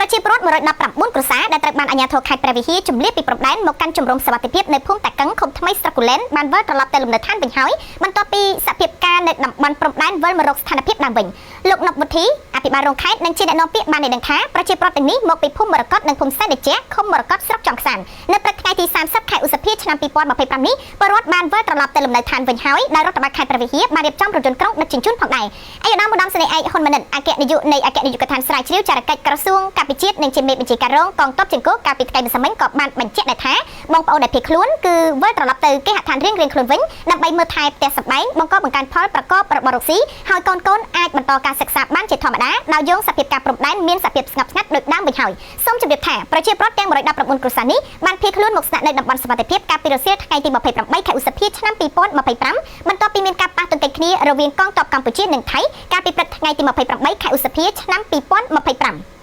ប្រជាពលរដ្ឋ114គ្រួសារដែលត្រូវបានអាជ្ញាធរខេត្តព្រះវិហារជម្លៀសពីព្រំដែនមកកាន់ជំរំសុវត្ថិភាពនៅភូមិតាកឹងឃុំថ្មីស្រុកគូលែនបានវិលត្រឡប់ទៅលំនៅឋានវិញហើយបន្ទាប់ពីសភាពការនៅតំបន់ព្រំដែនវិលមករកស្ថានភាពដើមវិញលោកណប់វុធីអភិបាលរងខេត្តនិងជាអ្នកនាំពាក្យបានឲ្យដឹងថាប្រជាពលរដ្ឋទាំងនេះមកពីភូមិមរកតនិងភូមិសែនដេជឃុំមរកតស្រុកចំខ្សាននៅព្រឹកថ្ងៃទី30ខែឧសភាឆ្នាំ2025នេះពលរដ្ឋបានវិលត្រឡប់ទៅលំនៅឋានវិញហើយដោយរដ្ឋបាលខេត្តព្រះវិហារបានរៀបចំរថយន្តក្រុងដឹកជញ្ជូនផងដែរឯកឧត្តមសេនីយ៍ឯកហ៊ុនម៉ាណិតអគ្គនាយកនៃអគ្គនាយកដ្ឋានស្រាវជ្រាវចារកិច្ចក្រសួងការពិជាតិនិងជាមេបញ្ជាការរងកងទ័ពជើងគោកកាលពីថ្ងៃម្សិលមិញក៏បានបញ្ជាក់ដែរថាបងប្អូនដែលភៀសខ្លួនគឺវិលត្រឡប់ទៅគេហដ្ឋានរៀងៗខ្លួនវិញដើម្បីមើលថែផ្ទះសម្បែងបង្កបង្កើនផលប្រកបរបររកស៊ីហើយកូនអាចបន្តការសិក្សាបានជាធម្មតាដោយយកសភាពការព្រំដែនមានសភាពស្ងប់ស្ងាត់ដូចដើមវិញហើយសូមជម្រាបថាប្រជាពលរដ្ឋទាំង119គ្រួសារនេះបានភៀសខ្លួនមកស្នាក់នៅតំបន់សុវត្ថិភាពកាលពីរសៀលថ្ងៃទី28ខែឧសភាឆ្នាំ2025បន្ទាប់ពីមានការប៉ះទង្គិចគ្នារវាងកងទ័ពកម្ពុជានិងថៃកាលពីព្រឹកថ្ងៃទី28ខែឧសភាឆ្នាំ2025